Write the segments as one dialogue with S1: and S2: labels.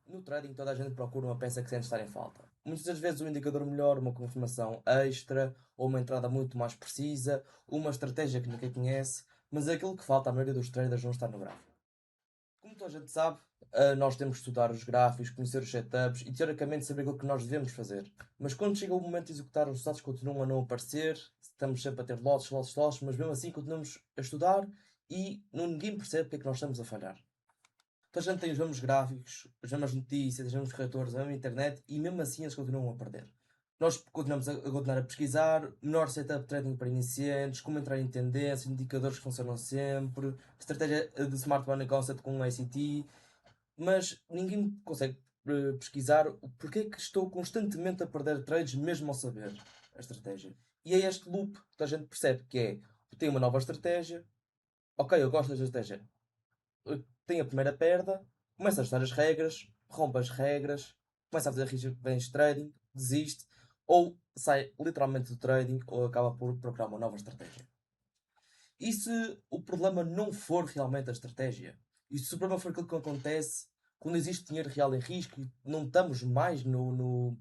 S1: No trading toda a gente procura uma peça que sente estar em falta. Muitas das vezes um indicador melhor, uma confirmação extra, ou uma entrada muito mais precisa, uma estratégia que ninguém conhece, mas aquilo que falta à maioria dos traders não está no gráfico. Como toda a gente sabe, nós temos que estudar os gráficos, conhecer os setups e teoricamente saber aquilo que nós devemos fazer. Mas quando chega o momento de executar, os resultados continuam a não aparecer, estamos sempre a ter losses, mas mesmo assim continuamos a estudar e ninguém percebe porque é que nós estamos a falhar. Toda a gente tem os mesmos gráficos, as mesmas notícias, os mesmos corretores, a mesma internet e mesmo assim eles continuam a perder. Nós continuamos a continuar a pesquisar, melhor setup de trading para iniciantes, como entrar em tendência, indicadores que funcionam sempre, estratégia de Smart Money Concept com o ICT, mas ninguém consegue pesquisar o porquê que estou constantemente a perder trades mesmo ao saber a estratégia. E é este loop que a gente percebe que é, tem uma nova estratégia, ok, eu gosto da estratégia, tem a primeira perda, começa a ajustar as regras, rompe as regras, começa a fazer bens de trading, desiste, ou sai literalmente do trading, ou acaba por procurar uma nova estratégia. E se o problema não for realmente a estratégia? E se o problema for aquilo que acontece quando existe dinheiro real em risco e não estamos mais no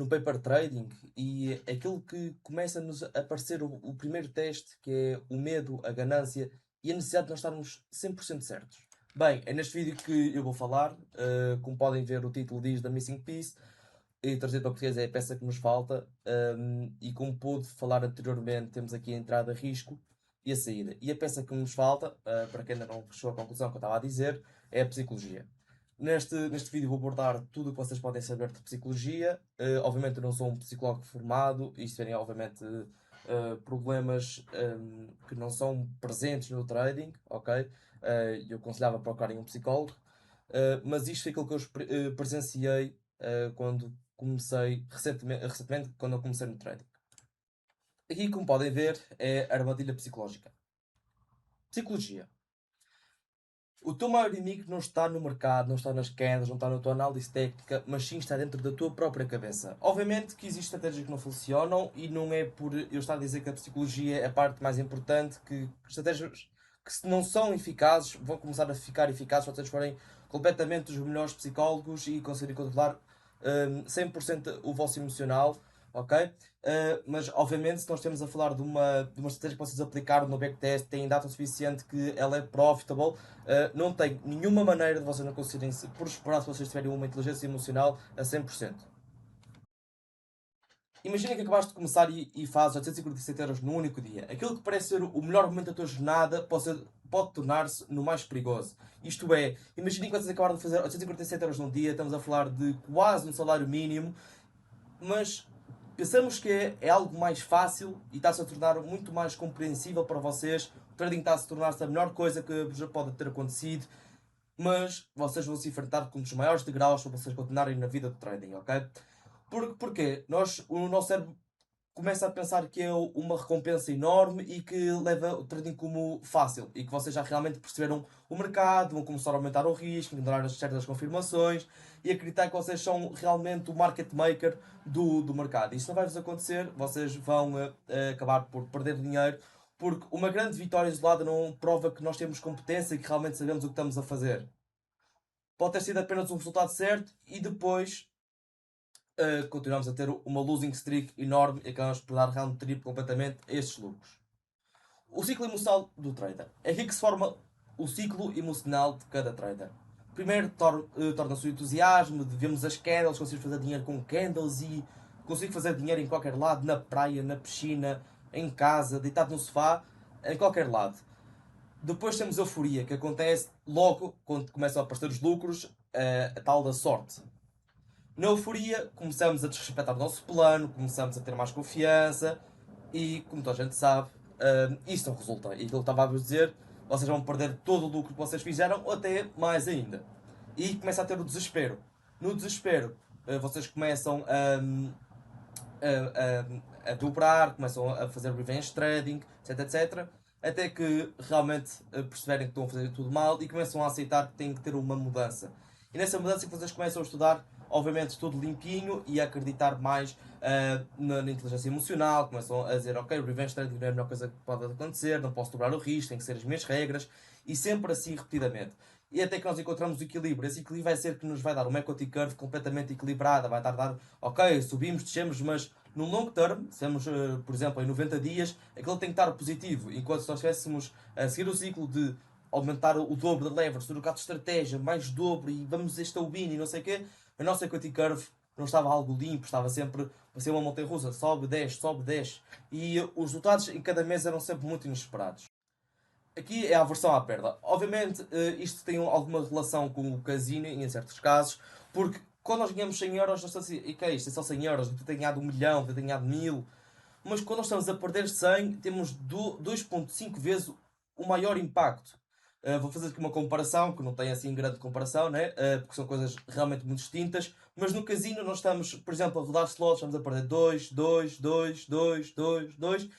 S1: paper trading e aquilo que começa a nos aparecer o primeiro teste, que é o medo, a ganância e a necessidade de nós estarmos 100% certos. Bem, é neste vídeo que eu vou falar. Como podem ver, o título diz The Missing Piece e traduzido para português é a peça que nos falta. E como pude falar anteriormente, temos aqui a entrada, risco e a saída. E a peça que nos falta, para quem ainda não chegou à conclusão que eu estava a dizer, é a psicologia. Neste vídeo vou abordar tudo o que vocês podem saber de psicologia. Obviamente eu não sou um psicólogo formado, e se tiverem obviamente problemas que não são presentes no trading, ok? Eu aconselhava procurarem um psicólogo. Mas isto foi aquilo que eu presenciei quando comecei recentemente, quando eu comecei no trading. Aqui, como podem ver, é a armadilha psicológica. Psicologia. O teu maior inimigo não está no mercado, não está nas quedas, não está na tua análise técnica, mas sim está dentro da tua própria cabeça. Obviamente que existem estratégias que não funcionam e não é por eu estar a dizer que a psicologia é a parte mais importante, que estratégias que se não são eficazes vão começar a ficar eficazes se vocês forem completamente os melhores psicólogos e conseguirem controlar 100% o vosso emocional, ok? Mas obviamente se nós estamos a falar de uma estratégia que vocês aplicaram no backtest, têm data suficiente que ela é profitable, não tem nenhuma maneira de vocês não conseguirem prosperar se vocês tiverem uma inteligência emocional a 100%. Imagina que acabaste de começar e fazes 847 € num único dia. Aquilo que parece ser o melhor momento da tua jornada pode tornar-se no mais perigoso. Isto é, imaginem que vocês acabaram de fazer 847 € num dia, estamos a falar de quase um salário mínimo, mas pensamos que é algo mais fácil e está-se a tornar muito mais compreensível para vocês. O trading está a se tornar-se a melhor coisa que vos pode ter acontecido, mas vocês vão se enfrentar com um dos maiores degraus para vocês continuarem na vida de trading, ok? Porquê? O nosso cérebro começa a pensar que é uma recompensa enorme e que leva o trading como fácil e que vocês já realmente perceberam o mercado, vão começar a aumentar o risco, ignorar as certas confirmações e acreditar que vocês são realmente o market maker do mercado. Isso não vai vos acontecer, vocês vão acabar por perder dinheiro, porque uma grande vitória isolada não prova que nós temos competência e que realmente sabemos o que estamos a fazer. Pode ter sido apenas um resultado certo e depois continuamos a ter uma losing streak enorme e acabamos por dar round trip completamente a estes lucros. O ciclo emocional do trader. É aqui que se forma o ciclo emocional de cada trader. Primeiro torna-se o entusiasmo de vermos as candles, consigo fazer dinheiro com candles e consigo fazer dinheiro em qualquer lado, na praia, na piscina, em casa, deitado no sofá, em qualquer lado. Depois temos a euforia, que acontece logo quando começam a aparecer os lucros, a tal da sorte. Na euforia, começamos a desrespeitar o nosso plano, começamos a ter mais confiança e, como toda a gente sabe, isto não resulta. E aquilo que eu estava a vos dizer, vocês vão perder todo o lucro que vocês fizeram, ou até mais ainda. E começa a ter o desespero. No desespero, vocês começam a dobrar, começam a fazer revenge trading, etc, etc. Até que realmente perceberem que estão a fazer tudo mal e começam a aceitar que têm que ter uma mudança. E nessa mudança que vocês começam a estudar, obviamente tudo limpinho e a acreditar mais na inteligência emocional, começam a dizer, ok, revenge trading não é a melhor coisa que pode acontecer, não posso dobrar o risco, tem que ser as minhas regras, e sempre assim repetidamente. e até que nós encontramos o equilíbrio. Esse equilíbrio vai ser que nos vai dar uma equity curve completamente equilibrada, vai estar a dar, ok, subimos, descemos, mas no long term, se temos, por exemplo, em 90 dias, aquilo tem que estar positivo, enquanto se nós estivéssemos a seguir o ciclo de aumentar o dobro de leverage, trocar de estratégia, mais dobro, e vamos este é o win e não sei o quê, a nossa equity curve não estava algo limpo, estava sempre a ser uma montanha russa, sobe, desce, e os resultados em cada mês eram sempre muito inesperados. Aqui é a aversão à perda. Obviamente, isto tem alguma relação com o casino, em certos casos, porque quando nós ganhamos 100 euros, nós estamos assim, ok, isto é só 100 euros, eu tenho ganhado 1 milhão, eu tenho ganhado 1000, mas quando nós estamos a perder 100, temos 2,5 vezes o maior impacto. Vou fazer aqui uma comparação, que não tem assim grande comparação, né? Porque são coisas realmente muito distintas, mas no casino nós estamos, por exemplo, a rodar slots, estamos a perder 2, 2, 2, 2, 2, 2,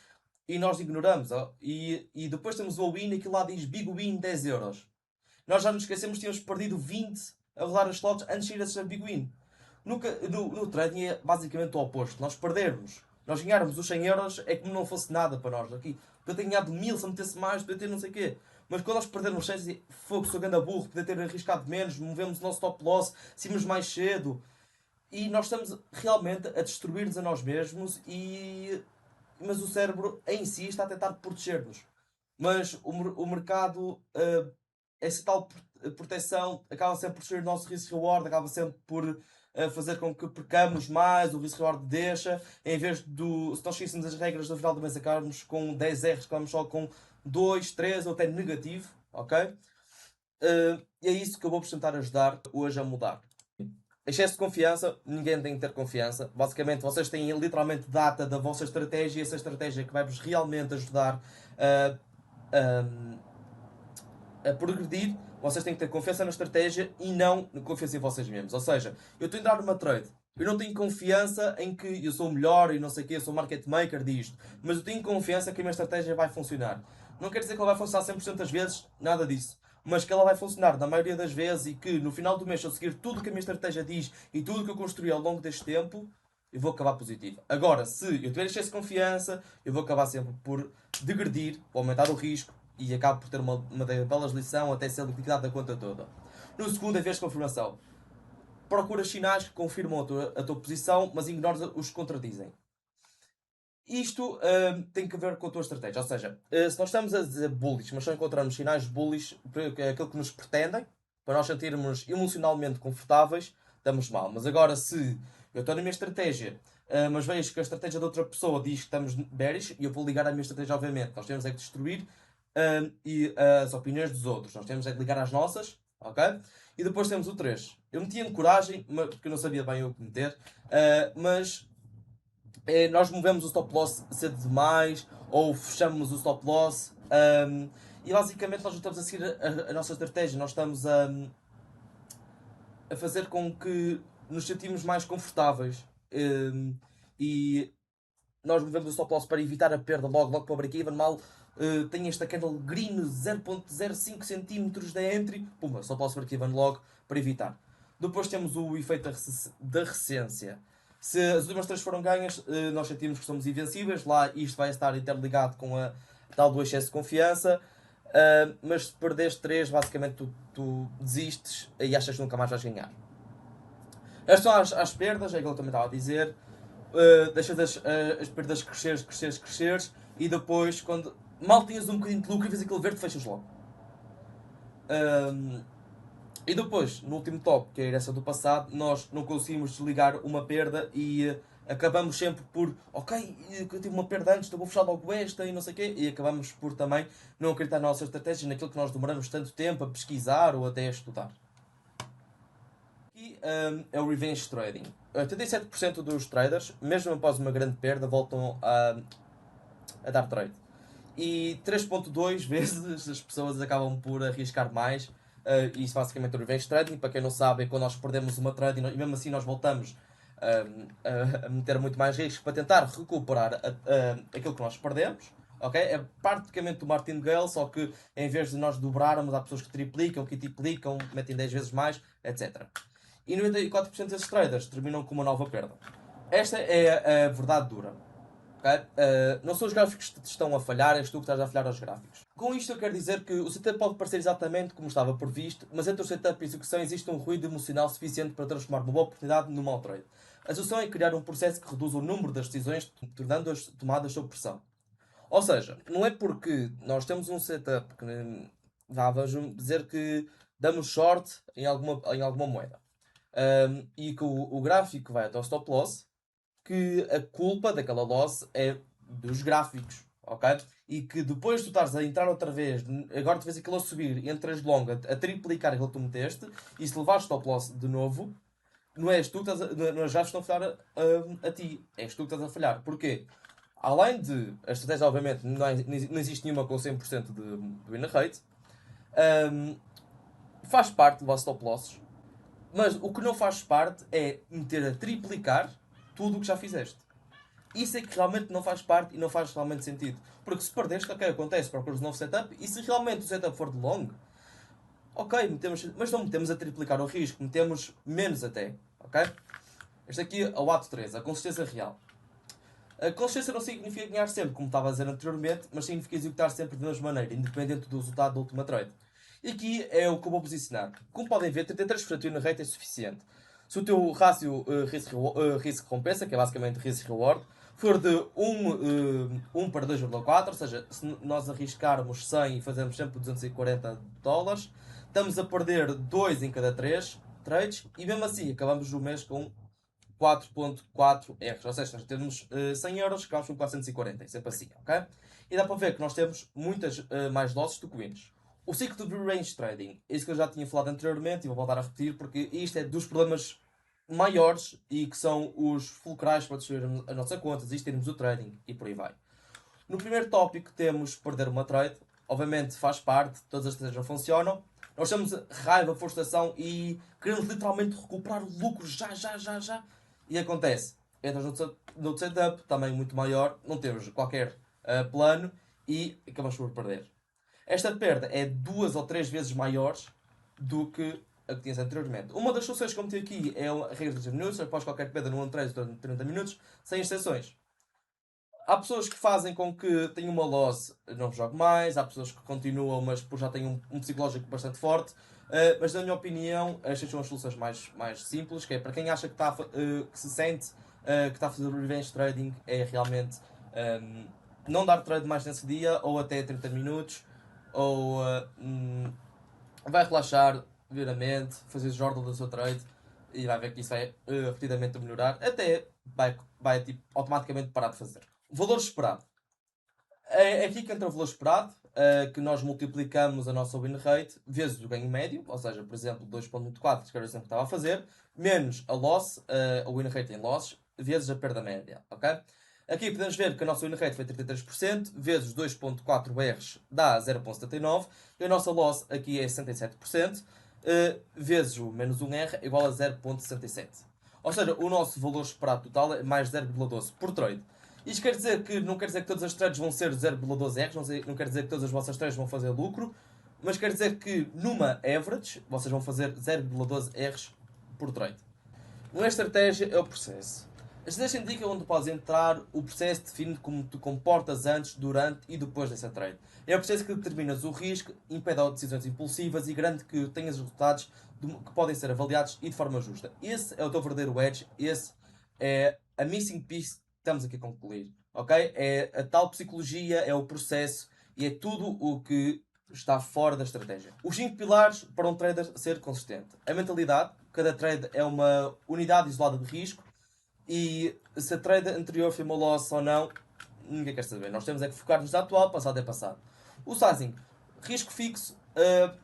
S1: e nós ignoramos. Ó. E depois temos o win, aquilo lá diz Big Win 10 euros. Nós já nos esquecemos que tínhamos perdido 20 a rodar as slots antes de ir a ser Big Win. No trading é basicamente o oposto. Nós perdermos, nós ganharmos os 100 euros é como não fosse nada para nós. Aqui, podia ter ganhado 1000, se metesse mais, podia ter não sei o quê. Mas quando nós perdermos 100, fogo, sou ganda burro, podia ter arriscado menos, movemos o nosso stop loss, saímos mais cedo. E nós estamos realmente a destruir-nos a nós mesmos mas o cérebro em si está a tentar proteger-nos. Mas o mercado, essa tal proteção, acaba sempre por ser o nosso risk-reward, acaba sempre por fazer com que percamos mais, o risk-reward deixa, em vez do, se nós seguíssemos as regras do final do mês, acabamos com 10 R's, acabamos só com 2, 3 ou até negativo, ok? E é isso que eu vou tentar ajudar hoje a mudar. Excesso de confiança, ninguém tem que ter confiança. Basicamente, vocês têm literalmente data da vossa estratégia e essa estratégia que vai-vos realmente ajudar a progredir. Vocês têm que ter confiança na estratégia e não confiança em vocês mesmos. Ou seja, eu estou a entrar numa trade. Eu não tenho confiança em que eu sou o melhor e não sei o quê, eu sou market maker disto. Mas eu tenho confiança que a minha estratégia vai funcionar. Não quer dizer que ela vai funcionar 100% das vezes, nada disso. Mas que ela vai funcionar na maioria das vezes e que no final do mês, se eu seguir tudo o que a minha estratégia diz e tudo o que eu construí ao longo deste tempo, eu vou acabar positivo. Agora, se eu tiver excesso de confiança, eu vou acabar sempre por degredir, por aumentar o risco e acabo por ter uma belas lição até ser liquidado da conta toda. No segundo, em vez de confirmação, procura sinais que confirmam a tua posição, mas ignores os que contradizem. Isto tem que ver com a tua estratégia. Ou seja, se nós estamos a dizer bullish, mas só encontramos sinais bullish, aquilo que nos pretendem, para nós sentirmos emocionalmente confortáveis, estamos mal. Mas agora, se eu estou na minha estratégia, mas vejo que a estratégia da outra pessoa diz que estamos bearish, e eu vou ligar à minha estratégia, obviamente. Nós temos é que destruir e as opiniões dos outros. Nós temos é que ligar às nossas, ok? E depois temos o 3. Eu metia-me coragem, porque eu não sabia bem o que meter, mas nós movemos o stop loss cedo demais ou fechamos o stop loss e basicamente nós não estamos a seguir a nossa estratégia, nós estamos a fazer com que nos sentimos mais confortáveis e nós movemos o stop loss para evitar a perda logo para o break-even, mal tem esta candle green 0.05 cm da entry, pumba, stop loss break-even logo para evitar. Depois temos o efeito da recência. Se as últimas 3 foram ganhas, nós sentimos que somos invencíveis. Lá isto vai estar interligado com a tal do excesso de confiança. Mas se perderes 3, basicamente tu desistes e achas que nunca mais vais ganhar. Estas são as perdas, é aquilo que eu também estava a dizer. Deixas as perdas cresceres e depois, quando mal tinhas um bocadinho de lucro e vês aquilo verde, fechas logo. E depois, no último top, que é a herança do passado, nós não conseguimos desligar uma perda e acabamos sempre por, ok, eu tive uma perda antes, então vou fechar logo esta e não sei o quê, e acabamos por também não acreditar na nossa estratégia, naquilo que nós demoramos tanto tempo a pesquisar ou até a estudar. Aqui é o revenge trading. 87% dos traders, mesmo após uma grande perda, voltam a dar trade. E 3.2 vezes as pessoas acabam por arriscar mais. Isso basicamente é o revenge trading. Para quem não sabe, é quando nós perdemos uma trade e mesmo assim nós voltamos a meter muito mais risco para tentar recuperar aquilo que nós perdemos. Okay? É praticamente o martingale, só que em vez de nós dobrarmos, há pessoas que triplicam, que triplicam, metem 10 vezes mais, etc. E 94% desses traders terminam com uma nova perda. Esta é a verdade dura. Okay? Não são os gráficos que te estão a falhar, és tu que estás a falhar aos gráficos. Com isto eu quero dizer que o setup pode parecer exatamente como estava previsto, mas entre o setup e a execução existe um ruído emocional suficiente para transformar uma boa oportunidade num mau trade. A solução é criar um processo que reduz o número das decisões, tornando-as tomadas sob pressão. Ou seja, não é porque nós temos um setup que, vamos dizer que damos short em alguma moeda, e que o gráfico vai até o stop loss, que a culpa daquela loss é dos gráficos, ok? E que depois tu estás a entrar outra vez, agora tu vês aquilo a subir, entras longa, a triplicar aquilo que tu meteste, e se levares stop loss de novo, não és tu que estás não és já estão a falhar a ti, és tu que estás a falhar. Porquê? Além de, a estratégia obviamente não existe nenhuma com 100% de win rate, faz parte do vosso stop losses, mas o que não faz parte é meter a triplicar tudo o que já fizeste. Isso é que realmente não faz parte e não faz realmente sentido. Porque se perdeste, ok, acontece, procuras um novo setup, e se realmente o setup for de long, ok, mas não metemos a triplicar o risco, metemos menos até, ok? Este aqui é o ato 3, a consistência real. A consistência não significa ganhar sempre, como estava a dizer anteriormente, mas significa executar sempre da mesma maneira, independente do resultado da última trade. E aqui é o que eu vou posicionar. Como podem ver, 33% de win rate é suficiente. Se o teu rácio risco-recompensa, que é basicamente risk-reward, for de 1 para 2,4, ou seja, se nós arriscarmos 100 e fazermos sempre $240, estamos a perder 2 em cada 3 trades, e mesmo assim acabamos o mês com 4.4 R's, ou seja, nós temos 100 euros, ficamos com 440, é sempre assim, ok? E dá para ver que nós temos muitas mais losses do que wins. O ciclo de range trading, é isso que eu já tinha falado anteriormente e vou voltar a repetir porque isto é dos problemas maiores e que são os fulcrais para destruir a nossa conta, desistirmos do trading e por aí vai. No primeiro tópico temos perder uma trade, obviamente faz parte, todas as estratégias não funcionam. Nós temos raiva, frustração e queremos literalmente recuperar o lucro já. E acontece, entras no setup, também muito maior, não temos qualquer plano e acabamos por perder. Esta perda é 2 ou 3 vezes maior do que a que tinhas anteriormente. Uma das soluções que eu meti aqui é a regra de 30 minutos, após qualquer perda no trade durante 30 minutos, sem exceções. Há pessoas que fazem com que tenham uma loss, não jogue mais, há pessoas que continuam, mas já têm um psicológico bastante forte. Mas na minha opinião, estas são as soluções mais simples, que é para quem acha que se sente que está a fazer revenge trading, é realmente não dar trade mais nesse dia, ou até 30 minutos, ou vai relaxar, ver a mente, fazer jornal da sua trade, e vai ver que isso vai repetidamente melhorar, até vai tipo, automaticamente parar de fazer. Valor esperado. É aqui que entra o valor esperado, que nós multiplicamos a nossa win rate vezes o ganho médio, ou seja, por exemplo, 2.84, que era o exemplo que estava a fazer, menos a loss, a win rate em losses, vezes a perda média, ok? Aqui podemos ver que a nossa win rate foi 33%, vezes 2.4 R's dá 0.79, e a nossa loss aqui é 67%, vezes o menos 1R igual a 0.67. Ou seja, o nosso valor esperado total é mais 0.12 por trade. Isto quer dizer que não quer dizer que todas as trades vão ser 0.12 R's, não quer dizer que todas as vossas trades vão fazer lucro, mas quer dizer que numa average vocês vão fazer 0.12 R's por trade. Não é estratégia, é o processo. A estratégia indica onde podes entrar, o processo define como te comportas antes, durante e depois dessa trade. É o processo que determinas o risco, impede decisões impulsivas e garante que tenhas resultados que podem ser avaliados e de forma justa. Esse é o teu verdadeiro edge, esse é a missing piece que estamos aqui a concluir. Ok? É a tal psicologia, é o processo e é tudo o que está fora da estratégia. Os 5 pilares para um trader ser consistente. A mentalidade, cada trade é uma unidade isolada de risco e se a trade anterior foi uma loss ou não, ninguém quer saber. Nós temos é que focar-nos na atual, passado é passado. O sizing, risco fixo.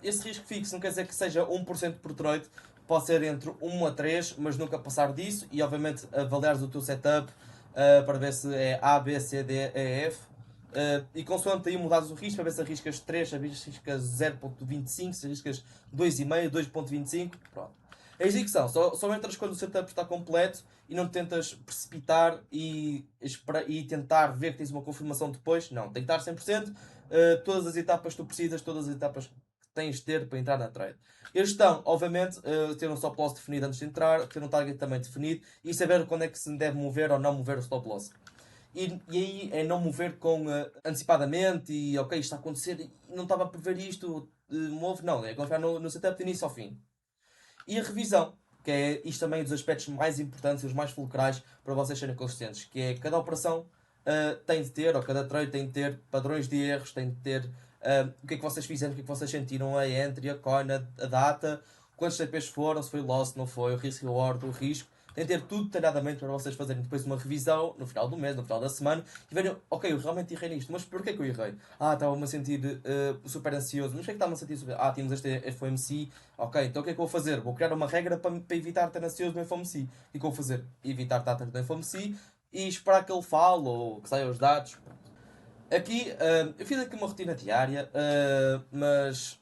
S1: Esse risco fixo não quer dizer que seja 1% por trade, pode ser entre 1 a 3, mas nunca passar disso. E obviamente avaliares o teu setup para ver se é A, B, C, D, E, F. E consoante aí mudares o risco, para ver se arriscas 3, se arriscas 0.25, se arriscas 2,5, 2.25, pronto. A execução, só entras quando o setup está completo e não tentas precipitar e tentar ver que tens uma confirmação depois. Não, tem que estar 100%, todas as etapas que tu precisas, todas as etapas que tens de ter para entrar na trade. A gestão, obviamente, ter um stop loss definido antes de entrar, ter um target também definido e saber quando é que se deve mover ou não mover o stop loss. E aí é não mover com antecipadamente e ok, isto está a acontecer e não estava a prever isto, move, não, é confiar no setup de início ao fim. E a revisão, que é isto também dos aspectos mais importantes e os mais fulcrais para vocês serem consistentes, que é cada operação tem de ter, ou cada trade tem de ter padrões de erros, tem de ter o que é que vocês fizeram, o que é que vocês sentiram, a entry, a coin, a data, quantos TPs foram, se foi loss, se não foi, o risk reward, o risco. Tem de ter tudo detalhadamente para vocês fazerem depois uma revisão no final do mês, no final da semana e verem, ok, eu realmente errei nisto, mas porquê que eu errei? Estava-me a sentir super ansioso, mas porquê que estava-me a sentir super... tínhamos este FOMC, ok, então o que é que eu vou fazer? Vou criar uma regra para evitar estar ansioso no FOMC. O que é que eu vou fazer? Evitar estar tanto no FOMC e esperar que ele fale ou que saiam os dados. Aqui, eu fiz aqui uma rotina diária, mas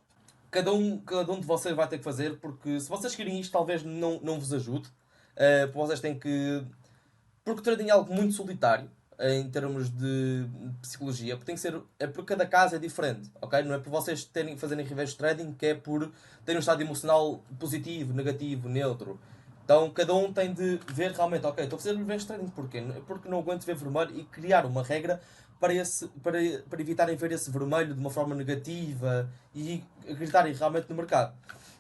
S1: cada um de vocês vai ter que fazer, porque se vocês querem isto, talvez não vos ajude. Porque vocês têm que. Porque o trading é algo muito solitário em termos de psicologia, porque tem que ser. É porque cada caso é diferente, ok? Não é por vocês fazerem reverse trading que é por terem um estado emocional positivo, negativo, neutro. Então cada um tem de ver realmente, ok, estou a fazer reverse trading porquê? Porque não aguento ver vermelho e criar uma regra para evitarem ver esse vermelho de uma forma negativa e acreditarem realmente no mercado.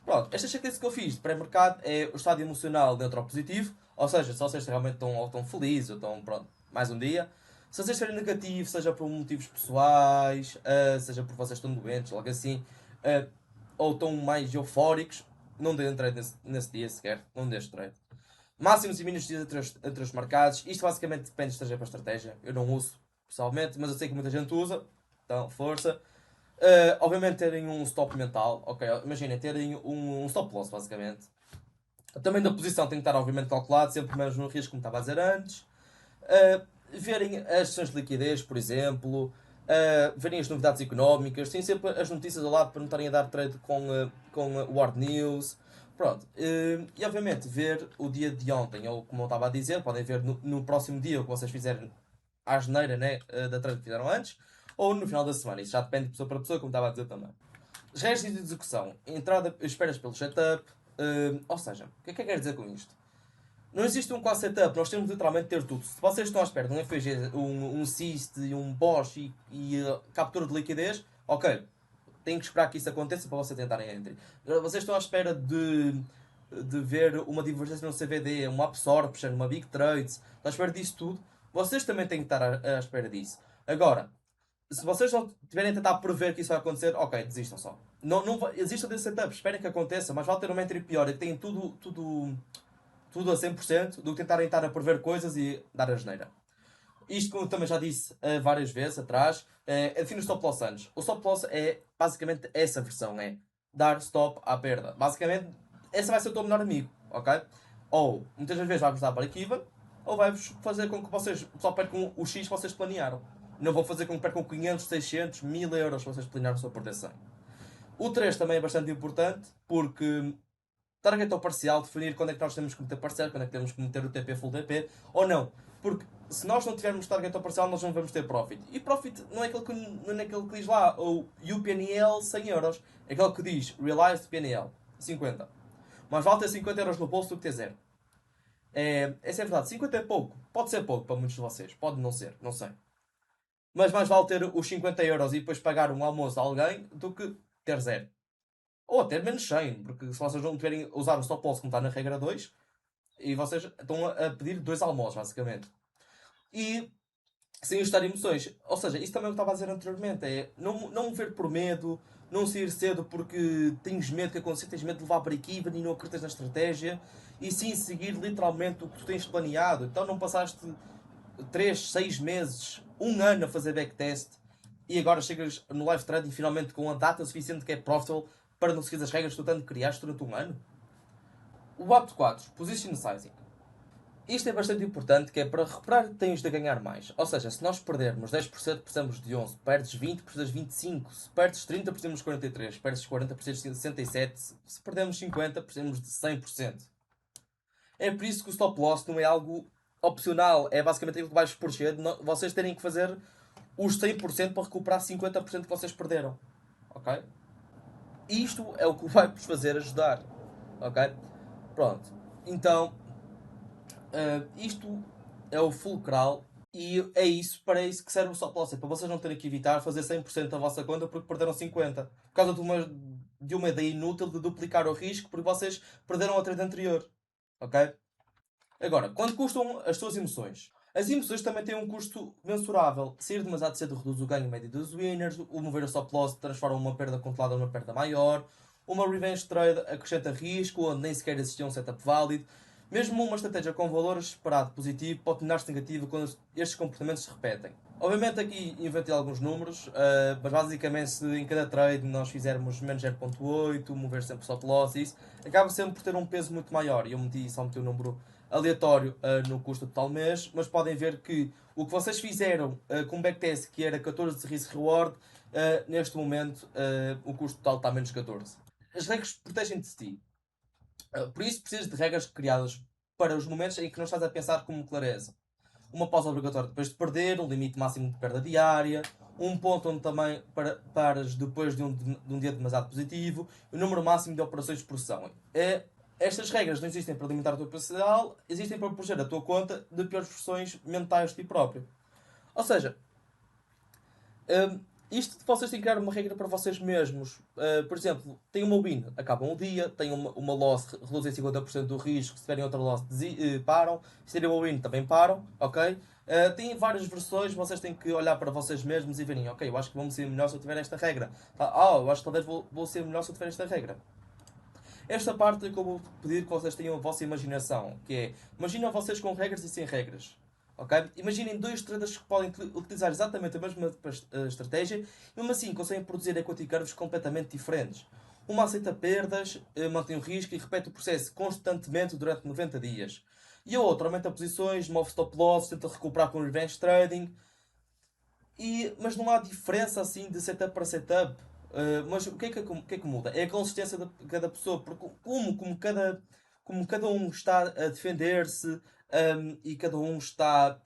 S1: Pronto, esta checklist que eu fiz de pré-mercado é o estado emocional neutro ou positivo, ou seja, se vocês realmente estão felizes ou estão, pronto, mais um dia. Se vocês estiverem negativos, seja por motivos pessoais, seja por vocês estão doentes, logo assim, ou estão mais eufóricos, não deem trade nesse dia sequer, não deixem trade. Máximos e mínimos dias entre os mercados, isto basicamente depende de estratégia para estratégia, eu não uso pessoalmente, mas eu sei que muita gente usa, então força. Obviamente terem um stop mental, ok, imaginem, terem um stop loss basicamente. Também da posição tem que estar obviamente calculado, sempre menos no risco como estava a dizer antes. Verem as sessões de liquidez, por exemplo, verem as novidades económicas, têm sempre as notícias ao lado para não estarem a dar trade com World News. Pronto, e obviamente ver o dia de ontem, ou como eu estava a dizer, podem ver no próximo dia o que vocês fizerem à geneira, né, da trade que fizeram antes, ou no final da semana, isso já depende de pessoa para pessoa, como estava a dizer também. As regras de execução, entrada, esperas pelo setup, ou seja, o que é que quer dizer com isto? Não existe um quase setup, nós temos literalmente ter tudo. Se vocês estão à espera de um FG, um CIST, um BOSH e captura de liquidez, ok, tem que esperar que isso aconteça para vocês tentarem entry. Vocês estão à espera de ver uma divergência no CVD, uma absorption, uma big trades, estão à espera disso tudo, vocês também têm que estar à espera disso. Agora, se vocês só tiverem a tentar prever que isso vai acontecer, ok, desistam só. Não existam desse setup, esperem que aconteça, mas vale ter uma entry pior e que tem tudo a 100% do que tentarem estar a prever coisas e dar a geneira. Isto, como eu também já disse várias vezes atrás, define o stop loss antes. O stop loss é basicamente essa versão, é dar stop à perda. Basicamente, esse vai ser o teu melhor amigo, ok? Ou, muitas vezes vai-vos dar break-even, ou vai-vos fazer com que vocês só percam o X que vocês planearam. Não vou fazer com que percam 500, 600, 1000 euros se vocês planearam só perder 100. O 3 também é bastante importante, porque target ou parcial, definir quando é que nós temos que meter parcial, quando é que temos que meter o TP full TP, ou não. Porque se nós não tivermos target ou parcial, nós não vamos ter profit. E profit não é aquele que diz lá, ou UPNL 100 euros. É aquele que diz Realized PNL 50. Mas vale ter 50 euros no bolso do que ter zero. Essa é verdade, 50 é pouco. Pode ser pouco para muitos de vocês, pode não ser, não sei. Mas mais vale ter os 50 euros e depois pagar um almoço a alguém do que ter zero. Ou até menos 100, porque se vocês não tiverem usar o stop loss como está na regra 2, e vocês estão a pedir 2 almoços, basicamente. E sem ajustar emoções. Ou seja, isso também é o que estava a dizer anteriormente. É não mover por medo, não sair cedo porque tens medo que aconteça, tens medo de levar break-even e não acreditas na estratégia. E sim seguir literalmente o que tu tens planeado. Então não passaste 3, 6 meses, 1 ano a fazer backtest e agora chegas no live trading finalmente com a data suficiente que é profitable para não seguir as regras que tu tanto criaste durante 1 ano. O hábito 4, Position Sizing. Isto é bastante importante, que é para recuperar tens de ganhar mais. Ou seja, se nós perdermos 10%, precisamos de 11. Perdes 20, precisas de 25. Se perdes 30, precisamos de 43. Se perdes 40, precisas de 67. Se perdemos 50, precisamos de 100%. É por isso que o stop loss não é algo opcional. É basicamente aquilo que vais proteger. Vocês terem que fazer os 100% para recuperar 50% que vocês perderam. Ok? Isto é o que vai-vos fazer ajudar. Ok? Pronto. Então, isto é o fulcral E é isso, para isso que serve o stop loss. É para vocês não terem que evitar fazer 100% da vossa conta porque perderam 50%. Por causa de uma ideia inútil de duplicar o risco porque vocês perderam a trade anterior. Ok? Agora, quanto custam as suas emoções? As emoções também têm um custo mensurável. Sair demasiado cedo reduz o ganho médio dos winners, o mover a stop loss transforma uma perda controlada numa perda maior, uma revenge trade acrescenta risco onde nem sequer existia um setup válido. Mesmo uma estratégia com valor esperado positivo pode tornar-se negativa quando estes comportamentos se repetem. Obviamente aqui inventei alguns números, mas basicamente se em cada trade nós fizermos menos 0.8, mover sempre stop loss, isso acaba sempre por ter um peso muito maior. E eu só meti o número aleatório no custo total mês, mas podem ver que o que vocês fizeram com o backtest, que era 14 de risk reward, neste momento o custo total está a menos 14. As regras protegem-te de ti. Por isso precisas de regras criadas para os momentos em que não estás a pensar como clareza. Uma pausa obrigatória depois de perder, um limite máximo de perda diária, um ponto onde também paras depois de um dia demasiado positivo, o número máximo de operações por sessão. Estas regras não existem para limitar o teu potencial, existem para proteger a tua conta de piores versões mentais de ti próprio. Ou seja, isto de vocês têm que criar uma regra para vocês mesmos. Por exemplo, tem uma win, acabam o dia, tem uma loss, reduzem 50% do risco, se tiverem outra loss, param. Se tiverem uma win, também param, ok? Tem várias versões, vocês têm que olhar para vocês mesmos e verem, ok, eu acho que vou ser melhor se eu tiver esta regra. Eu acho que talvez vou ser melhor se eu tiver esta regra. Esta parte é que eu vou pedir que vocês tenham a vossa imaginação, que é, imaginem vocês com regras e sem regras. Okay? Imaginem dois traders que podem utilizar exatamente a mesma estratégia e mesmo assim conseguem produzir equity curves completamente diferentes. Uma aceita perdas, mantém o risco e repete o processo constantemente durante 90 dias. E a outra aumenta posições, move stop loss, tenta recuperar com revenge trading. Mas não há diferença assim de setup para setup. Mas o que é que muda? É a consistência de cada pessoa. Porque como cada um está a defender-se e cada um está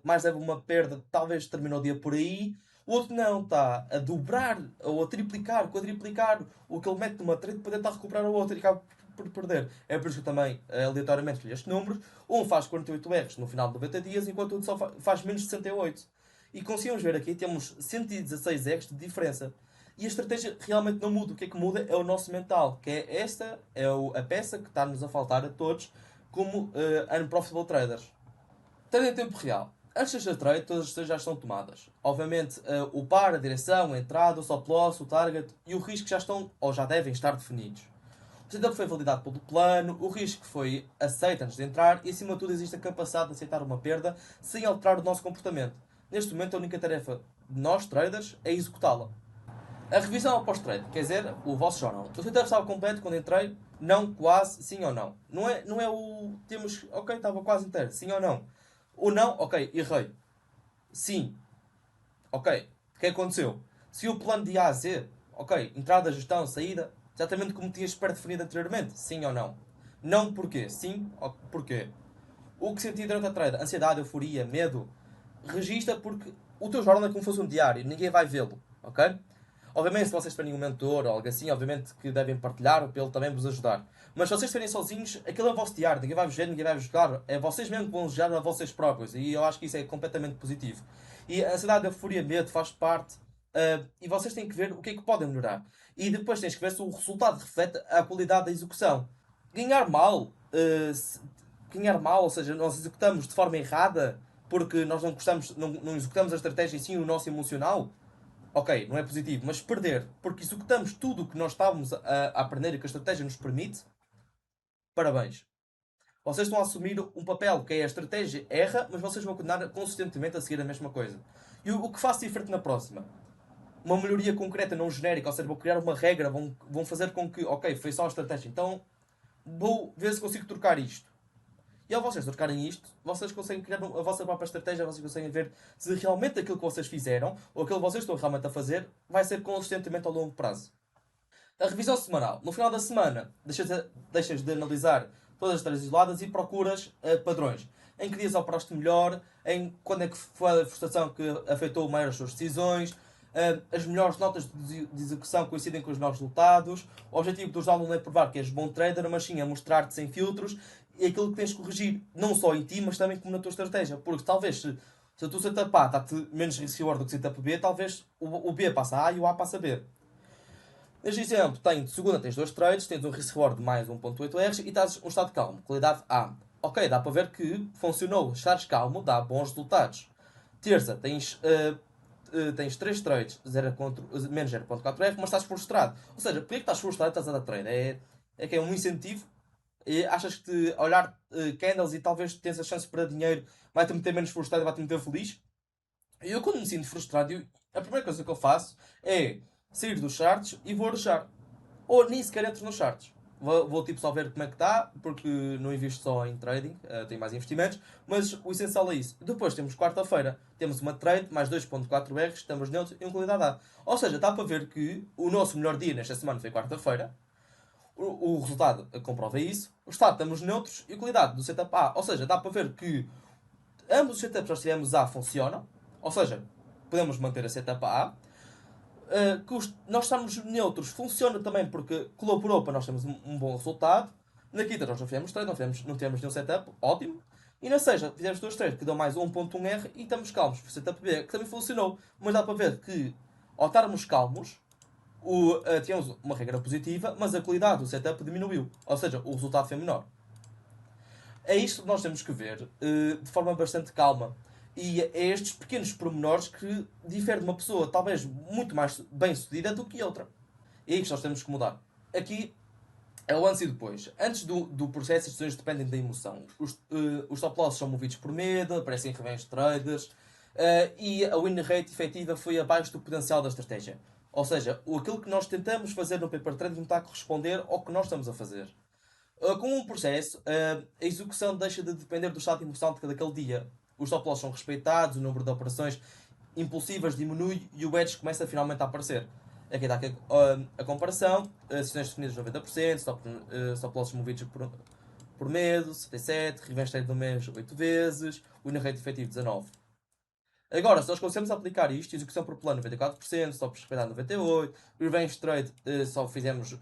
S1: mais leva uma perda, talvez termine o dia por aí. O outro não, está a dobrar ou a triplicar, quadriplicar o que ele mete numa trade para tentar recuperar o outro e acaba por perder. É por isso que eu também aleatoriamente escolhi estes números. Um faz 48 R's no final de 90 dias, enquanto o outro só faz menos de 68. E conseguimos ver aqui, temos 116 R's de diferença. E a estratégia realmente não muda. O que é que muda é o nosso mental. Que é esta, a peça que está-nos a faltar a todos como unprofitable traders. Trade em tempo real. Antes da trade, todas as decisões já estão tomadas. Obviamente, o par, a direção, a entrada, o stop loss, o target e o risco já estão ou já devem estar definidos. O setup foi validado pelo plano, o risco foi aceito antes de entrar e, acima de tudo, existe a capacidade de aceitar uma perda sem alterar o nosso comportamento. Neste momento, a única tarefa de nós, traders, é executá-la. A revisão após trade, quer dizer, o vosso jornal. O setup estava completo quando entrei? Não, quase, sim ou não. Não é o. Temos. Ok, estava quase inteiro, sim ou não. O não, ok, errei. Sim, ok. O que aconteceu? Se o plano de A a Z, ok, entrada, gestão, saída, exatamente como tinhas pré-definido anteriormente, sim ou não. Não porquê, sim ou porquê. O que senti durante a trade, ansiedade, euforia, medo, registra porque o teu jornal é como se fosse um diário, ninguém vai vê-lo, ok? Obviamente, se vocês tiverem um mentor ou algo assim, obviamente que devem partilhar para ele também vos ajudar. Mas se vocês estiverem sozinhos, aquilo é o vosso diário, ninguém vai vos ver, ninguém vai vos ajudar. É vocês mesmo que vão ajudar a vocês próprios. E eu acho que isso é completamente positivo. E a ansiedade, a fúria, medo faz parte. E vocês têm que ver o que é que podem melhorar. E depois tens que ver se o resultado reflete a qualidade da execução. Ganhar mal, ganhar mal, ou seja, nós executamos de forma errada porque nós não gostamos, não executamos a estratégia e sim o nosso emocional. Ok, não é positivo, mas perder, porque executamos tudo o que nós estávamos a aprender e que a estratégia nos permite, parabéns. Vocês estão a assumir um papel que é a estratégia erra, mas vocês vão continuar consistentemente a seguir a mesma coisa. E o que faço diferente na próxima? Uma melhoria concreta, não genérica, ou seja, vou criar uma regra, vão fazer com que, ok, foi só a estratégia, então vou ver se consigo trocar isto. E ao vocês trocarem isto, vocês conseguem criar a vossa própria estratégia, vocês conseguem ver se realmente aquilo que vocês fizeram, ou aquilo que vocês estão realmente a fazer, vai ser consistentemente ao longo prazo. A revisão semanal. No final da semana, deixas de analisar todas as três isoladas e procuras padrões. Em que dias operaste melhor, em quando é que foi a frustração que afetou mais as suas decisões, as melhores notas de execução coincidem com os melhores resultados. O objetivo do jornal não é provar que és bom trader, mas sim é mostrar-te sem filtros e aquilo que tens de corrigir, não só em ti, mas também como na tua estratégia. Porque talvez se Se o setup A está-te menos risk reward do que o setup B, talvez o B passa a A e o A passa a B. Neste exemplo, de segunda tens 2 trades, tens um risk reward de mais 1.8 Rs e estás um estado calmo, qualidade A. Ok, dá para ver que funcionou. Estares calmo dá bons resultados. Terça, tens 3 trades, menos 0.4 R, mas estás frustrado. Ou seja, porquê que estás frustrado e estás a dar trade? É que é um incentivo. E achas que olhar candles e talvez tens a chance de perder dinheiro vai-te meter menos frustrado e vai-te meter feliz? E eu, quando me sinto frustrado, a primeira coisa que eu faço é sair dos charts e vou achar. Ou nem sequer entro nos charts. Vou tipo só ver como é que está, porque não invisto só em trading, tenho mais investimentos, mas o essencial é isso. Depois temos quarta-feira, temos uma trade, mais 2.4 R's, estamos neutros e um qualidade A. Ou seja, dá para ver que o nosso melhor dia nesta semana foi quarta-feira, o resultado comprova isso, o estado estamos neutros e a qualidade do setup A. Ou seja, dá para ver que ambos os setups que nós tivemos A funcionam, ou seja, podemos manter a setup A. Que nós estamos neutros funciona também porque colaborou para nós termos um bom resultado. Na quinta nós não fizemos trade, não tivemos nenhum setup, ótimo. E na sexta fizemos 2 trades que dão mais 1.1R e estamos calmos. O setup B que também funcionou, mas dá para ver que ao estarmos calmos, tínhamos uma regra positiva, mas a qualidade do setup diminuiu. Ou seja, o resultado foi menor. É isto que nós temos que ver de forma bastante calma. E é estes pequenos pormenores que diferem de uma pessoa talvez muito mais bem sucedida do que outra. E é isto que nós temos que mudar. Aqui é o antes e depois. Antes do processo, as decisões dependem da emoção. Os stop loss são movidos por medo, aparecem revenge traders, e a win rate efetiva foi abaixo do potencial da estratégia. Ou seja, aquilo que nós tentamos fazer no paper trading não está a corresponder ao que nós estamos a fazer. Com um processo, a execução deixa de depender do estado de emoção daquele dia. Os stop loss são respeitados, o número de operações impulsivas diminui e o edge começa finalmente a aparecer. Aqui está a comparação, decisões definidas 90%, stop losses movidos por medo, 77%, revenge trade no mês 8 vezes, win rate efetivo 19%. Agora, se nós conseguimos aplicar isto, execução por plano 94%, stop respeitado 98%, revenge trade só fizemos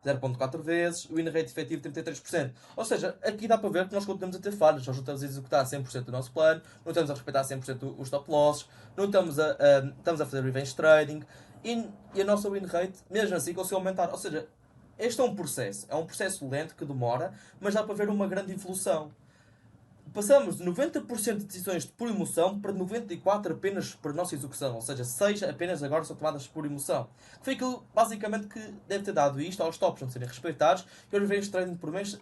S1: 0.4 vezes, o win rate efetivo 33%. Ou seja, aqui dá para ver que nós continuamos a ter falhas, nós não estamos a executar 100% do nosso plano, não estamos a respeitar 100% os stop losses, não estamos a fazer revenge trading e a nossa win rate, mesmo assim, conseguiu aumentar. Ou seja, este é um processo lento que demora, mas dá para ver uma grande evolução. Passamos de 90% de decisões por emoção para 94% apenas por nossa execução, ou seja, 6 apenas agora são tomadas por emoção. Foi aquilo basicamente que deve ter dado isto aos tops não serem respeitados e aos vezes trading por mês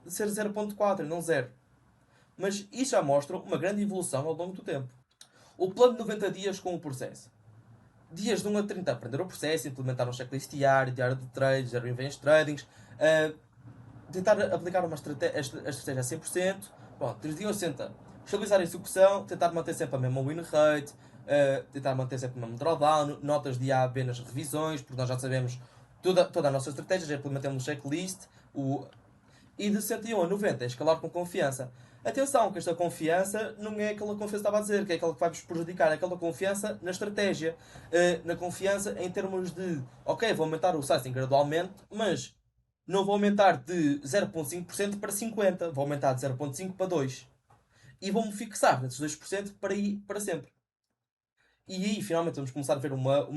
S1: ser 0.4 e não 0. Mas isso já mostra uma grande evolução ao longo do tempo. O plano de 90 dias com o processo. Dias de 1 a 30 aprender o processo, implementar um checklist diário de trades, de revenge tradings, tentar aplicar a estratégia a 100%. Bom, 3 dias 60. Estabilizar a execução, tentar manter sempre a mesma win rate, tentar manter sempre o mesmo drawdown, notas de A, B nas revisões, porque nós já sabemos toda a nossa estratégia, já implementamos um checklist. E de 101 a 90 escalar com confiança. Atenção, que esta confiança não é aquela confiança que estava a dizer, que é aquela que vai vos prejudicar, é aquela confiança na estratégia, na confiança em termos de, ok, vou aumentar o sizing gradualmente, mas não vou aumentar de 0.5% para 50%, vou aumentar de 0.5% para 2%. E vou-me fixar nesses 2% para ir para sempre. E aí, finalmente, vamos começar a ver uma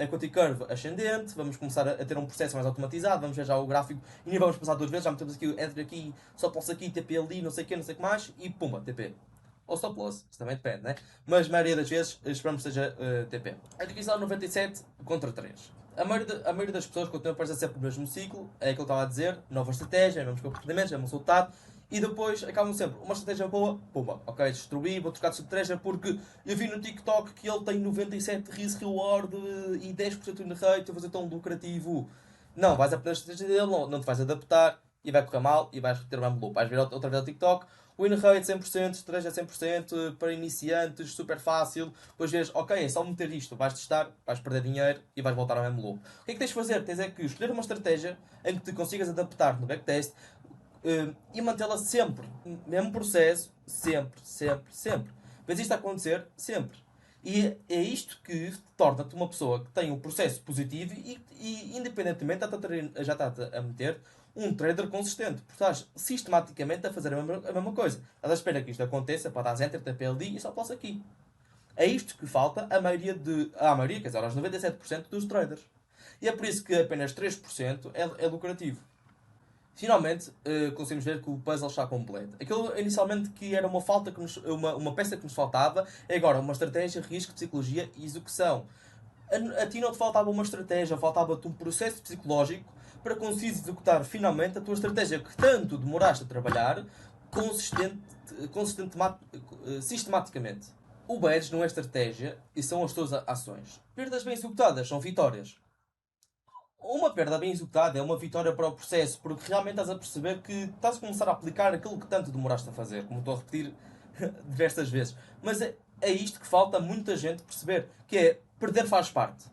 S1: equity curve ascendente, vamos começar a ter um processo mais automatizado, vamos ver já o gráfico e nem vamos passar 2 vezes, já metemos aqui, entre aqui, só posso aqui, TP ali, não sei o que, não sei o que mais, e pumba, TP. Ou stop loss, isso também depende, né? Mas a maioria das vezes esperamos que seja TP. A divisão 97 contra 3. A maioria das pessoas continuam a aparecer sempre no mesmo ciclo, é aquilo que eu estava a dizer, nova estratégia, mesmos comportamentos, mesmo resultado, e depois acabam sempre, uma estratégia boa, pumba, ok, destruí, vou trocar de estratégia porque eu vi no TikTok que ele tem 97 risk reward e 10% win rate, eu vou fazer tão lucrativo. Não, vais aprender a estratégia dele, não te vais adaptar e vai correr mal e vais repetir o mesmo loop. Vais ver outra vez o TikTok, win rate 100%, estratégia 100%, para iniciantes, super fácil. Depois vês, ok, é só meter isto, vais testar, vais perder dinheiro e vais voltar ao mesmo loop. O que é que tens de fazer? Tens é que escolher uma estratégia em que te consigas adaptar no backtest e mantê-la sempre, mesmo processo, sempre, sempre, sempre. Vês isto a acontecer? Sempre. E é isto que torna-te uma pessoa que tem um processo positivo e independentemente, já está a meter um trader consistente. Porque estás sistematicamente a fazer a mesma coisa. Estás à espera que isto aconteça para dar enter, TPLD e só posso aqui. É isto que falta à maioria, quer dizer, aos 97% dos traders. E é por isso que apenas 3% é lucrativo. Finalmente, conseguimos ver que o puzzle está completo. Aquilo inicialmente que era uma peça que nos faltava, é agora uma estratégia, risco, psicologia e execução. A ti não te faltava uma estratégia, faltava-te um processo psicológico para conseguires executar finalmente a tua estratégia que tanto demoraste a trabalhar sistematicamente. O badge não é estratégia e são as tuas ações. Perdas bem executadas são vitórias. Uma perda bem executada é uma vitória para o processo, porque realmente estás a perceber que estás a começar a aplicar aquilo que tanto demoraste a fazer, como estou a repetir diversas vezes. Mas é isto que falta muita gente perceber, que é perder faz parte.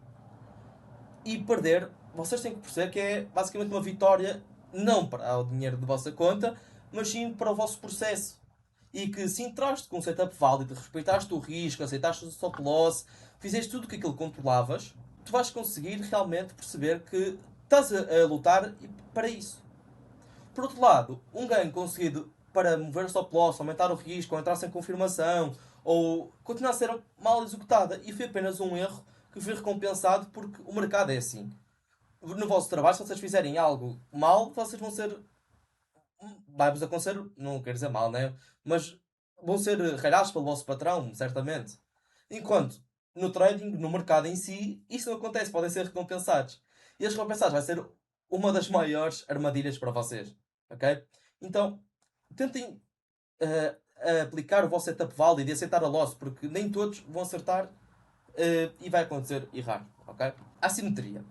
S1: E perder, vocês têm que perceber que é basicamente uma vitória não para o dinheiro da vossa conta, mas sim para o vosso processo. E que se entraste com um setup válido, respeitaste o risco, aceitaste o stop loss, fizeste tudo aquilo que controlavas, tu vais conseguir realmente perceber que estás a lutar para isso. Por outro lado, um ganho conseguido para mover o stop loss, aumentar o risco, ou entrar sem confirmação, ou continuar a ser mal executada, e foi apenas um erro que foi recompensado porque o mercado é assim. No vosso trabalho, se vocês fizerem algo mal, vocês vão ser. Vai-vos acontecer, não quero dizer mal, né? Mas vão ser ralhados pelo vosso patrão, certamente. Enquanto no trading, no mercado em si, isso não acontece, podem ser recompensados. E as recompensados vai ser uma das maiores armadilhas para vocês. Ok? Então, tentem aplicar o vosso setup válido e aceitar a loss, porque nem todos vão acertar e vai acontecer errar. Ok? Assimetria.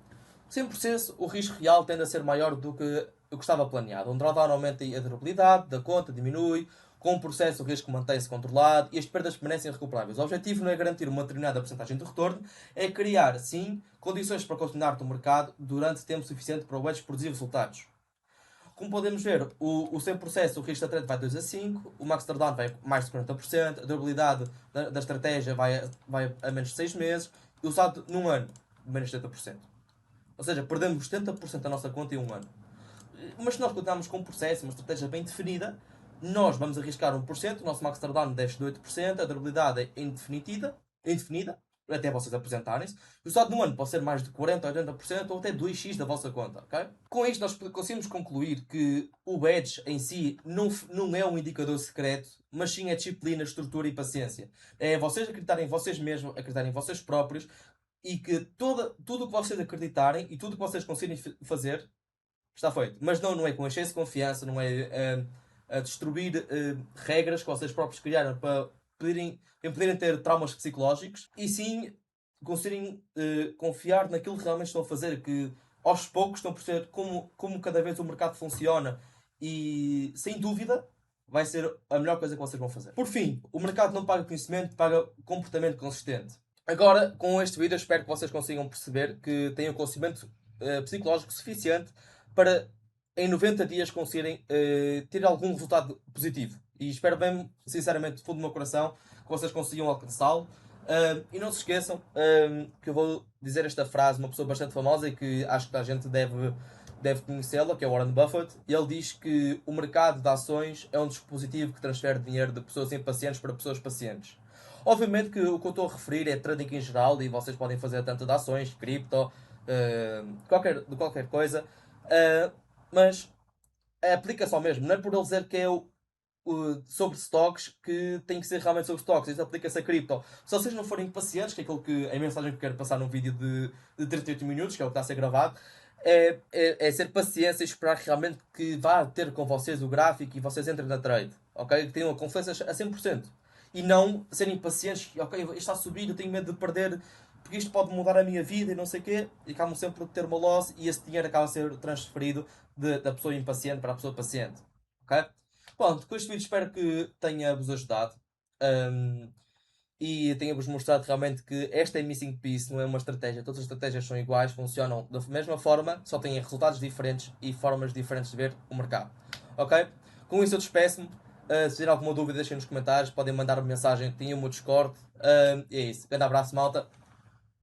S1: Sem processo, o risco real tende a ser maior do que o que estava planeado. Um drawdown aumenta a durabilidade da conta, diminui. Com o processo, o risco mantém-se controlado e as perdas permanecem recuperáveis. O objetivo não é garantir uma determinada porcentagem de retorno, é criar, sim, condições para continuar no mercado durante tempo suficiente para o hedge produzir resultados. Como podemos ver, o sem processo, o risco da trade vai 2 a 5, o max drawdown vai mais de 40%, a durabilidade da estratégia vai a menos de 6 meses e o saldo num ano, menos de 70%. Ou seja, perdemos 70% da nossa conta em um ano. Mas se nós continuarmos com um processo, uma estratégia bem definida, nós vamos arriscar 1%, o nosso max drawdown desce de 8%, a durabilidade é indefinida, até vocês apresentarem-se. O saldo no ano pode ser mais de 40%, 80% ou até 2x da vossa conta. Okay? Com isto, nós conseguimos concluir que o badge em si não é um indicador secreto, mas sim é disciplina, estrutura e paciência. É vocês acreditarem em vocês mesmos, acreditarem em vocês próprios e que tudo o que vocês acreditarem e tudo o que vocês conseguirem fazer está feito. Mas não é com excesso de confiança, não é a destruir regras que vocês próprios criaram para poderem ter traumas psicológicos e sim conseguirem confiar naquilo que realmente estão a fazer, que aos poucos estão a perceber como cada vez o mercado funciona e sem dúvida vai ser a melhor coisa que vocês vão fazer. Por fim, o mercado não paga conhecimento, paga comportamento consistente. Agora, com este vídeo, espero que vocês consigam perceber que têm o conhecimento psicológico suficiente para em 90 dias conseguirem ter algum resultado positivo. E espero bem, sinceramente, do fundo do meu coração, que vocês consigam alcançá-lo. E não se esqueçam que eu vou dizer esta frase, uma pessoa bastante famosa e que acho que a gente deve conhecê-la, que é Warren Buffett. Ele diz que o mercado de ações é um dispositivo que transfere dinheiro de pessoas impacientes para pessoas pacientes. Obviamente que o que eu estou a referir é trading em geral e vocês podem fazer tanto de ações, cripto, de qualquer coisa, mas a aplicação mesmo, não é por ele dizer que é sobre stocks que tem que ser realmente sobre stocks, isso aplica-se a cripto. Se vocês não forem pacientes, que é aquilo que a mensagem que eu quero passar num vídeo de 38 minutos, que é o que está a ser gravado, é ser paciência e esperar realmente que vá ter com vocês o gráfico e vocês entrem na trade, ok? Que tenham a confiança a 100%. E não serem pacientes, ok, isto está a subir, eu tenho medo de perder, porque isto pode mudar a minha vida e não sei o quê, e acabam sempre por ter uma loss e esse dinheiro acaba a ser transferido da pessoa impaciente para a pessoa paciente, ok? Pronto, com este vídeo espero que tenha-vos ajudado. Um, e tenha-vos mostrado realmente que esta é Missing Piece, não é uma estratégia. Todas as estratégias são iguais, funcionam da mesma forma, só têm resultados diferentes e formas diferentes de ver o mercado. Ok? Com isso eu despeço-me. Se tiver alguma dúvida, deixem nos comentários. Podem mandar -me mensagem. Tem o meu Discord. E é isso. Grande abraço, malta.